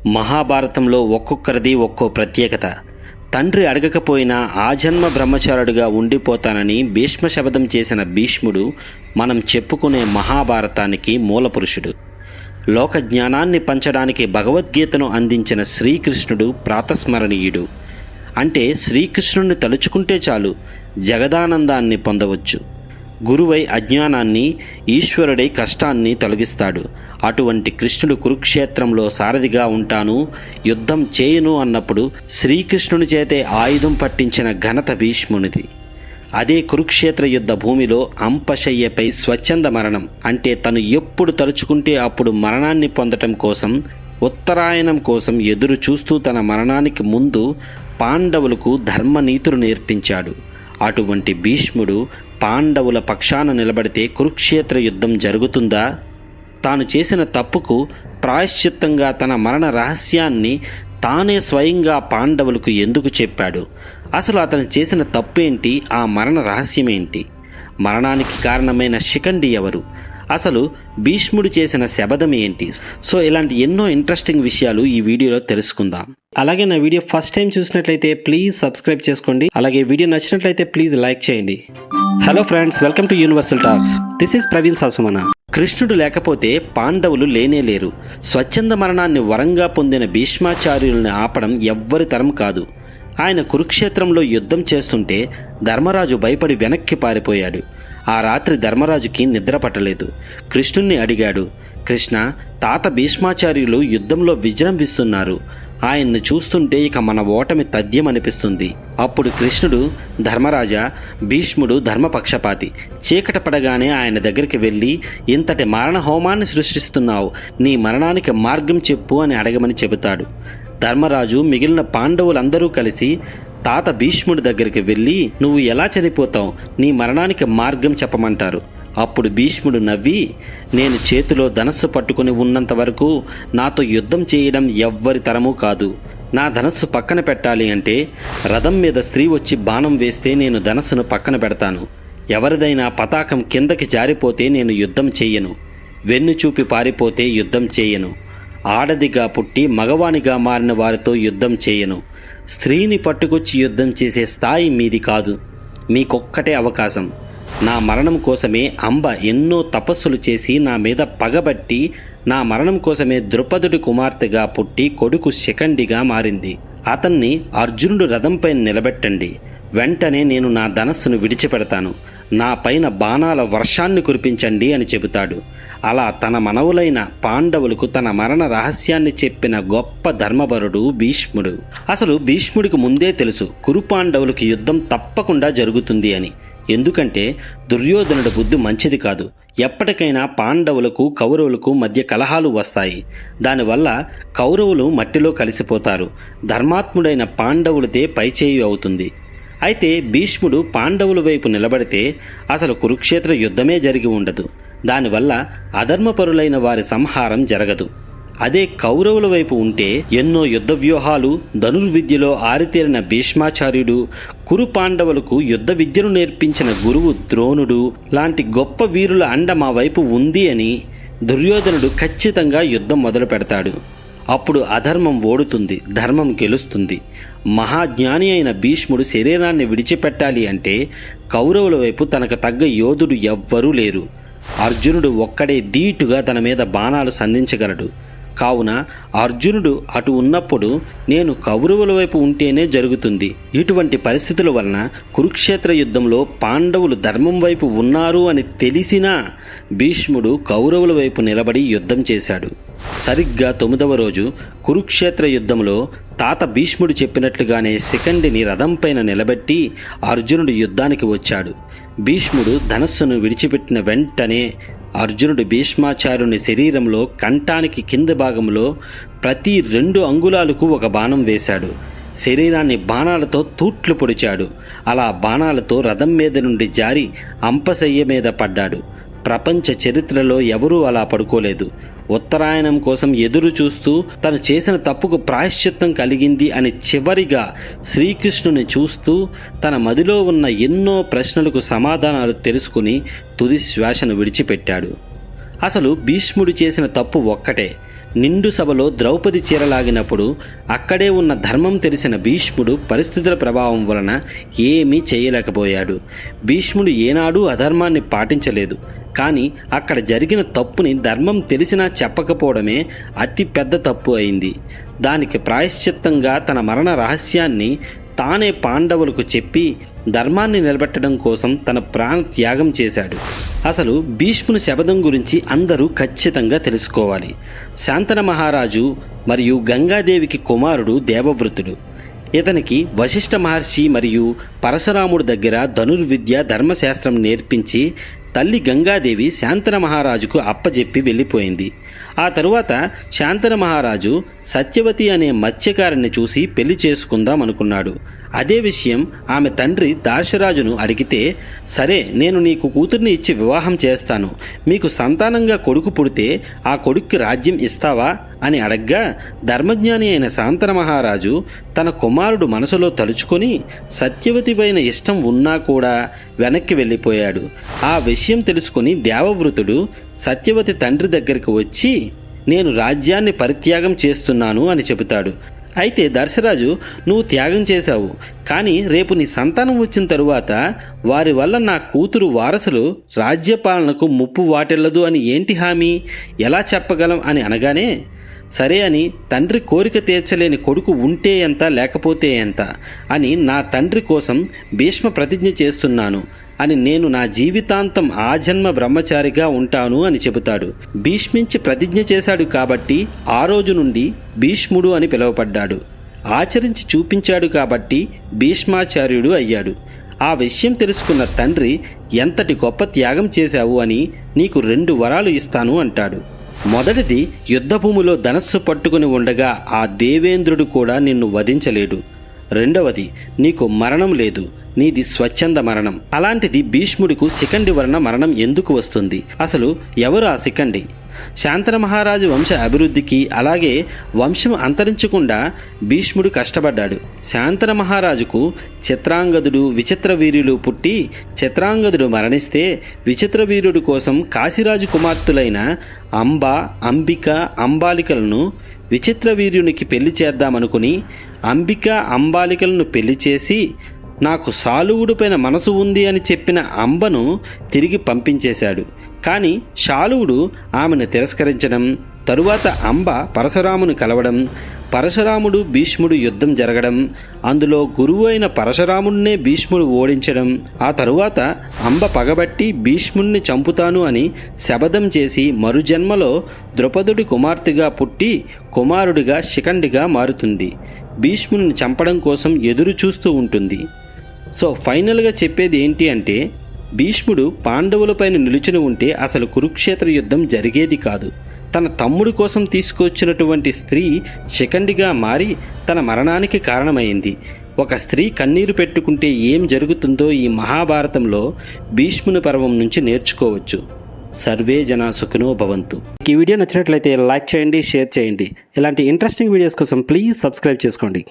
మహాభారతంలో ఒక్కొక్కరిది ఒక్కో ప్రత్యేకత. తండ్రి అడగకపోయినా ఆజన్మ బ్రహ్మచారుడిగా ఉండిపోతానని భీష్మ శపథం చేసిన భీష్ముడు మనం చెప్పుకునే మహాభారతానికి మూలపురుషుడు. లోక జ్ఞానాన్ని పంచడానికి భగవద్గీతను అందించిన శ్రీకృష్ణుడు ప్రాతస్మరణీయుడు. అంటే శ్రీకృష్ణుడిని తలుచుకుంటే చాలు జగదానందాన్ని పొందవచ్చు. గురువై అజ్ఞానాన్ని, ఈశ్వరుడై కష్టాన్ని తొలగిస్తాడు. అటువంటి కృష్ణుడు కురుక్షేత్రంలో సారథిగా ఉంటాను, యుద్ధం చేయను అన్నప్పుడు శ్రీకృష్ణుని చేతే ఆయుధం పట్టించిన ఘనత భీష్మునిది. అదే కురుక్షేత్ర యుద్ధ భూమిలో అంపశయ్యపై స్వచ్ఛంద మరణం, అంటే తను ఎప్పుడు తలుచుకుంటే అప్పుడు మరణాన్ని పొందటం కోసం, ఉత్తరాయణం కోసం ఎదురు చూస్తూ తన మరణానికి ముందు పాండవులకు ధర్మనీతులు నేర్పించాడు. అటువంటి భీష్ముడు పాండవుల పక్షాన నిలబడితే కురుక్షేత్ర యుద్ధం జరుగుతుందా? తాను చేసిన తప్పుకు ప్రాయశ్చిత్తంగా తన మరణ రహస్యాన్ని తానే స్వయంగా పాండవులకు ఎందుకు చెప్పాడు? అసలు అతను చేసిన తప్పేంటి? ఆ మరణ రహస్యమేంటి? మరణానికి కారణమైన శిఖండి ఎవరు? అసలు భీష్ముడు చేసిన శపథం ఏంటి? సో ఇలాంటి ఎన్నో ఇంట్రెస్టింగ్ విషయాలు ఈ వీడియోలో తెలుసుకుందాం. అలాగే నా వీడియో ఫస్ట్ టైం చూసినట్లయితే ప్లీజ్ సబ్స్క్రైబ్ చేసుకోండి. అలాగే వీడియో నచ్చినట్లయితే ప్లీజ్ లైక్ చేయండి. Hello friends, welcome to Universal Talks. This is Praveen Sasumana. కృష్ణుడు లేకపోతే పాండవులు లేనేలేరు. స్వచ్ఛంద మరణాన్ని వరంగా పొందిన భీష్మాచార్యుల్ని ఆపడం ఎవ్వరి తరం కాదు. ఆయన కురుక్షేత్రంలో యుద్ధం చేస్తుంటే ధర్మరాజు భయపడి వెనక్కి పారిపోయాడు. ఆ రాత్రి ధర్మరాజుకి నిద్ర పట్టలేదు. కృష్ణుణ్ణి అడిగాడు, కృష్ణ, తాత భీష్మాచార్యులు యుద్ధంలో విజృంభిస్తున్నారు. ఆయన్ని చూస్తుంటే ఇక మన ఓటమి తథ్యమనిపిస్తుంది. అప్పుడు కృష్ణుడు, ధర్మరాజా, భీష్ముడు ధర్మపక్షపాతి. చీకట పడగానే ఆయన దగ్గరికి వెళ్ళి, ఇంతటి మరణ హోమాన్ని సృష్టిస్తున్నావు, నీ మరణానికి మార్గం చెప్పు అని అడగమని చెబుతాడు. ధర్మరాజు మిగిలిన పాండవులందరూ కలిసి తాత భీష్ముడి దగ్గరికి వెళ్ళి, నువ్వు ఎలా చనిపోతావు, నీ మరణానికి మార్గం చెప్పమంటారు. అప్పుడు భీష్ముడు నవ్వి, నేను చేతిలో ధనస్సు పట్టుకుని ఉన్నంత వరకు నాతో యుద్ధం చేయడం ఎవ్వరి తరమూ కాదు. నా ధనస్సు పక్కన పెట్టాలి అంటే రథం మీద స్త్రీ వచ్చి బాణం వేస్తే నేను ధనస్సును పక్కన పెడతాను. ఎవరిదైనా పతాకం కిందకి జారిపోతే నేను యుద్ధం చెయ్యను. వెన్ను చూపి పారిపోతే యుద్ధం చేయను. ఆడదిగా పుట్టి మగవానిగా మారిన వారితో యుద్ధం చేయను. స్త్రీని పట్టుకొచ్చి యుద్ధం చేసే స్థాయి మీది కాదు. మీకొక్కటే అవకాశం. నా మరణం కోసమే అంబ ఎన్నో తపస్సులు చేసి నా మీద పగబట్టి నా మరణం కోసమే ద్రుపదుడి కుమార్తెగా పుట్టి కొడుకు శిఖండిగా మారింది. అతన్ని అర్జునుడు రథంపై నిలబెట్టండి. వెంటనే నేను నా ధనస్సును విడిచిపెడతాను. నా పైన బాణాల వర్షాన్ని కురిపించండి అని చెబుతాడు. అలా తన మనవులైన పాండవులకు తన మరణ రహస్యాన్ని చెప్పిన గొప్ప ధర్మపరుడు భీష్ముడు. అసలు భీష్ముడికి ముందే తెలుసు కురు పాండవులకు యుద్ధం తప్పకుండా జరుగుతుంది అని. ఎందుకంటే దుర్యోధనుడి బుద్ధి మంచిది కాదు. ఎప్పటికైనా పాండవులకు కౌరవులకు మధ్య కలహాలు వస్తాయి. దానివల్ల కౌరవులు మట్టిలో కలిసిపోతారు. ధర్మాత్ముడైన పాండవులదే పైచేయి అవుతుంది. అయితే భీష్ముడు పాండవుల వైపు నిలబడితే అసలు కురుక్షేత్ర యుద్ధమే జరిగి ఉండదు. దానివల్ల అధర్మపరులైన వారి సంహారం జరగదు. అదే కౌరవుల వైపు ఉంటే ఎన్నో యుద్ధ వ్యూహాలు, ధనుర్విద్యలో ఆరితేరిన భీష్మాచార్యుడు, కురు పాండవులకు యుద్ధ విద్యను నేర్పించిన గురువు ద్రోణుడు లాంటి గొప్ప వీరుల అండ మా వైపు ఉంది అని దుర్యోధనుడు ఖచ్చితంగా యుద్ధం మొదలు పెడతాడు. అప్పుడు అధర్మం ఓడుతుంది, ధర్మం గెలుస్తుంది. మహాజ్ఞాని అయిన భీష్ముడు శరీరాన్ని విడిచిపెట్టాలి అంటే కౌరవుల వైపు తనకు తగ్గ యోధుడు ఎవ్వరూ లేరు. అర్జునుడు ఒక్కడే ధీటుగా తన మీద బాణాలు సంధించగలడు. కావున అర్జునుడు అటు ఉన్నప్పుడు నేను కౌరవుల వైపు ఉంటేనే జరుగుతుంది. ఇటువంటి పరిస్థితుల వలన కురుక్షేత్ర యుద్ధంలో పాండవులు ధర్మం వైపు ఉన్నారు అని తెలిసినా భీష్ముడు కౌరవుల వైపు నిలబడి యుద్ధం చేశాడు. సరిగ్గా 9వ రోజు కురుక్షేత్ర యుద్ధంలో తాత భీష్ముడు చెప్పినట్లుగానే శిఖండిని రథంపైన నిలబెట్టి అర్జునుడు యుద్ధానికి వచ్చాడు. భీష్ముడు ధనస్సును విడిచిపెట్టిన వెంటనే అర్జునుడు భీష్మాచార్యుని శరీరంలో కంఠానికి కింద భాగంలో ప్రతి 2 అంగుళాలకు ఒక బాణం వేశాడు. శరీరాన్ని బాణాలతో తూట్లు పొడిచాడు. అలా బాణాలతో రథం మీద నుండి జారి అంపశయ్య మీద పడ్డాడు. ప్రపంచ చరిత్రలో ఎవరూ అలా పడుకోలేదు. ఉత్తరాయణం కోసం ఎదురు చూస్తూ తను చేసిన తప్పుకు ప్రాయశ్చిత్తం కలిగింది అని చివరిగా శ్రీకృష్ణుని చూస్తూ తన మదిలో ఉన్న ఎన్నో ప్రశ్నలకు సమాధానాలు తెలుసుకుని తుది శ్వాసను విడిచిపెట్టాడు. అసలు భీష్ముడు చేసిన తప్పు ఒక్కటే, నిండు సభలో ద్రౌపది చీరలాగినప్పుడు అక్కడే ఉన్న ధర్మం తెలిసిన భీష్ముడు పరిస్థితుల ప్రభావం వలన ఏమీ చేయలేకపోయాడు. భీష్ముడు ఏనాడూ అధర్మాన్ని పాటించలేదు. కానీ అక్కడ జరిగిన తప్పుని ధర్మం తెలిసినా చెప్పకపోవడమే అతి పెద్ద తప్పు అయింది. దానికి ప్రాయశ్చిత్తంగా తన మరణ రహస్యాన్ని తానే పాండవులకు చెప్పి ధర్మాన్ని నిలబెట్టడం కోసం తన ప్రాణ త్యాగం చేశాడు. అసలు భీష్ముని శపథం గురించి అందరూ ఖచ్చితంగా తెలుసుకోవాలి. శాంతన మహారాజు మరియు గంగాదేవికి కుమారుడు దేవవ్రతుడు. ఇతనికి వశిష్ఠ మహర్షి మరియు పరశురాముడి దగ్గర ధనుర్విద్య ధర్మశాస్త్రం నేర్పించి తల్లి గంగాదేవి శాంతన మహారాజుకు అప్పజెప్పి వెళ్ళిపోయింది. ఆ తరువాత శాంతన మహారాజు సత్యవతి అనే మత్స్యకారిని చూసి పెళ్లి చేసుకుందాం అనుకున్నాడు. అదే విషయం ఆమె తండ్రి దాశరాజును అడిగితే, సరే నేను నీకు కూతుర్ని ఇచ్చి వివాహం చేస్తాను, మీకు సంతానంగా కొడుకు పుడితే ఆ కొడుక్కి రాజ్యం ఇస్తావా అని అడగ్గా, ధర్మజ్ఞాని అయిన శాంతన మహారాజు తన కుమారుడు మనసులో తలుచుకొని సత్యవతి పైన ఇష్టం ఉన్నా కూడా వెనక్కి వెళ్ళిపోయాడు. ఆ విషయం తెలుసుకుని దేవవ్రతుడు సత్యవతి తండ్రి దగ్గరికి వచ్చి, నేను రాజ్యాన్ని పరిత్యాగం చేస్తున్నాను అని చెబుతాడు. అయితే దర్శరాజు, నువ్వు త్యాగం చేశావు, కానీ రేపు నీ సంతానం వచ్చిన తరువాత వారి వల్ల నా కూతురు వారసులు రాజ్యపాలనకు ముప్పు వాటిల్లదు అని ఏంటి హామీ, ఎలా చెప్పగలం అని అనగానే, సరే అని తండ్రి కోరిక తీర్చలేని కొడుకు ఉంటే ఎంత లేకపోతే ఎంత అని నా తండ్రి కోసం భీష్మ ప్రతిజ్ఞ చేస్తున్నాను అని, నేను నా జీవితాంతం ఆజన్మ బ్రహ్మచారిగా ఉంటాను అని చెబుతాడు. భీష్మించి ప్రతిజ్ఞ చేశాడు కాబట్టి ఆ రోజు నుండి భీష్ముడు అని పిలువపడ్డాడు. ఆచరించి చూపించాడు కాబట్టి భీష్మాచార్యుడు అయ్యాడు. ఆ విషయం తెలుసుకున్న తండ్రి, ఎంతటి గొప్ప త్యాగం చేశావు అని నీకు 2 వరాలు ఇస్తాను అంటాడు. మొదటిది, యుద్ధభూమిలో ధనస్సు పట్టుకుని ఉండగా ఆ దేవేంద్రుడు కూడా నిన్ను వధించలేడు. రెండవది, నీకు మరణం లేదు, నీది స్వచ్ఛంద మరణం. అలాంటిది భీష్ముడికి శిఖండి వర్ణ మరణం ఎందుకు వస్తుంది? అసలు ఎవరు ఆ శిఖండి? శాంతన మహారాజు వంశ అభివృద్ధికి, అలాగే వంశం అంతరించకుండా భీష్ముడు కష్టపడ్డాడు. శాంతన మహారాజుకు చిత్రాంగదుడు, విచిత్రవీర్యులు పుట్టి చిత్రాంగదుడు మరణిస్తే విచిత్రవీర్యుడి కోసం కాశీరాజు కుమార్తెలైన అంబ, అంబిక, అంబాలికలను విచిత్రవీర్యునికి పెళ్లి చేద్దామనుకుని అంబిక, అంబాలికలను పెళ్లి చేసి నాకు శాలువుడి పైన మనసు ఉంది అని చెప్పిన అంబను తిరిగి పంపించేశాడు. కానీ శాలువుడు ఆమెను తిరస్కరించడం, తరువాత అంబ పరశురామును కలవడం, పరశురాముడు భీష్ముడు యుద్ధం జరగడం, అందులో గురువు అయిన పరశురాముడినే భీష్ముడు ఓడించడం, ఆ తరువాత అంబ పగబట్టి భీష్ముడిని చంపుతాను అని శపథం చేసి మరుజన్మలో ద్రౌపదుడి కుమార్తెగా పుట్టి కుమారుడిగా శిఖండిగా మారుతుంది. భీష్ముడిని చంపడం కోసం ఎదురు చూస్తూ ఉంటుంది. సో ఫైనల్గా చెప్పేది ఏంటి అంటే, భీష్ముడు పాండవులపైన నిలుచుని ఉంటే అసలు కురుక్షేత్ర యుద్ధం జరిగేది కాదు. తన తమ్ముడి కోసం తీసుకొచ్చినటువంటి స్త్రీ శిఖండిగా మారి తన మరణానికి కారణమైంది. ఒక స్త్రీ కన్నీరు పెట్టుకుంటే ఏం జరుగుతుందో ఈ మహాభారతంలో భీష్ముని పర్వం నుంచి నేర్చుకోవచ్చు. సర్వే జనా సుఖినో భవంతు. ఈ వీడియో నచ్చినట్లయితే లైక్ చేయండి, షేర్ చేయండి. ఇలాంటి ఇంట్రెస్టింగ్ వీడియోస్ కోసం ప్లీజ్ సబ్స్క్రైబ్ చేసుకోండి.